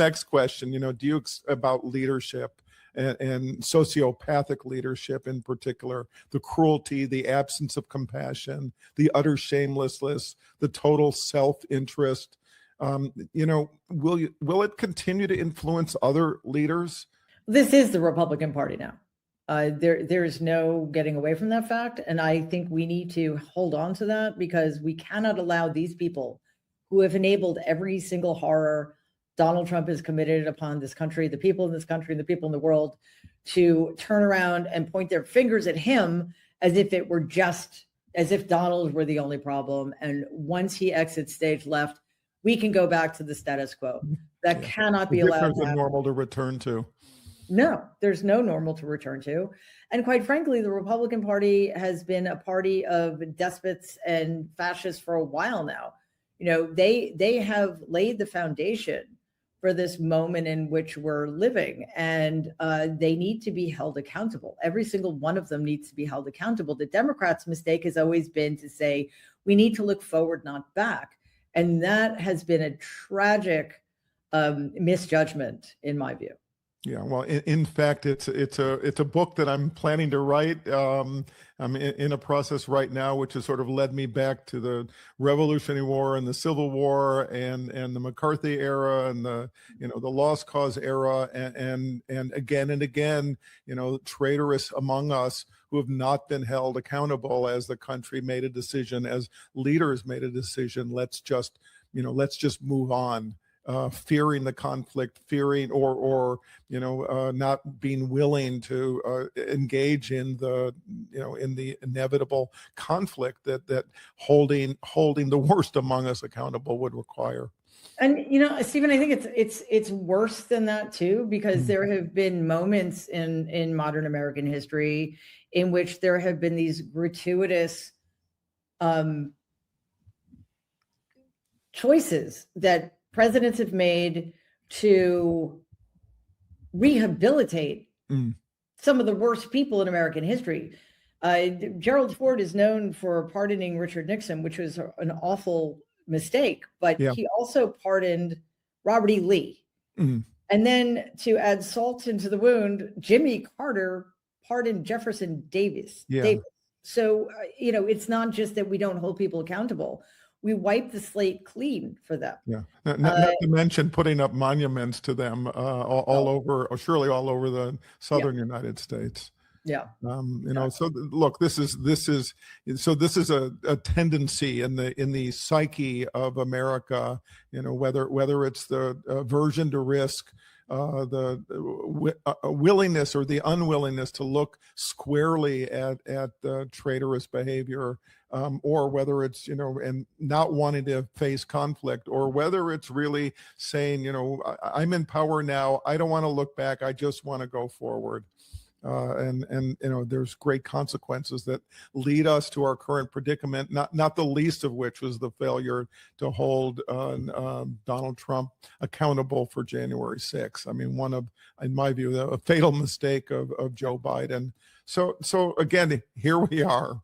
next question, do you about leadership and sociopathic leadership in particular, the cruelty, the absence of compassion, the utter shamelessness, the total self-interest. Will it continue to influence other leaders? This is the Republican Party now. There is no getting away from that fact. And I think we need to hold on to that, because we cannot allow these people who have enabled every single horror Donald Trump has committed upon this country, the people in this country, and the people in the world, to turn around and point their fingers at him as if Donald were the only problem. And once he exits stage left, we can go back to the status quo. That cannot be allowed. There's a normal to return to. No, there's no normal to return to. And quite frankly, the Republican Party has been a party of despots and fascists for a while now. They have laid the foundation for this moment in which we're living, and they need to be held accountable. Every single one of them needs to be held accountable. The Democrats' mistake has always been to say, we need to look forward, not back. And that has been a tragic misjudgment, in my view. Yeah, well, in fact, it's a book that I'm planning to write. I'm in a process right now, which has sort of led me back to the Revolutionary War and the Civil War and the McCarthy era and the Lost Cause era and again and again, traitorous among us who have not been held accountable as the country made a decision, as leaders made a decision. Let's just move on. Fearing the conflict, fearing or not being willing to engage in the inevitable conflict that holding the worst among us accountable would require. And Stephen, I think it's worse than that too, because there have been moments in modern American history in which there have been these gratuitous choices that presidents have made to rehabilitate some of the worst people in American history. Gerald Ford is known for pardoning Richard Nixon, which was an awful mistake, but he also pardoned Robert E. Lee. And then, to add salt into the wound, Jimmy Carter pardoned Jefferson Davis. So, it's not just that we don't hold people accountable. We wipe the slate clean for them. Yeah, not to mention putting up monuments to them all over, or surely all over the southern United States. Yeah. So look, this is a tendency in the psyche of America. Whether it's the aversion to risk, the willingness or the unwillingness to look squarely at the traitorous behavior, or whether it's, and not wanting to face conflict, or whether it's really saying, I'm in power now, I don't want to look back, I just want to go forward. And there's great consequences that lead us to our current predicament, not the least of which was the failure to hold Donald Trump accountable for January 6th. I mean, one of, in my view, a fatal mistake of Joe Biden. So again, here we are.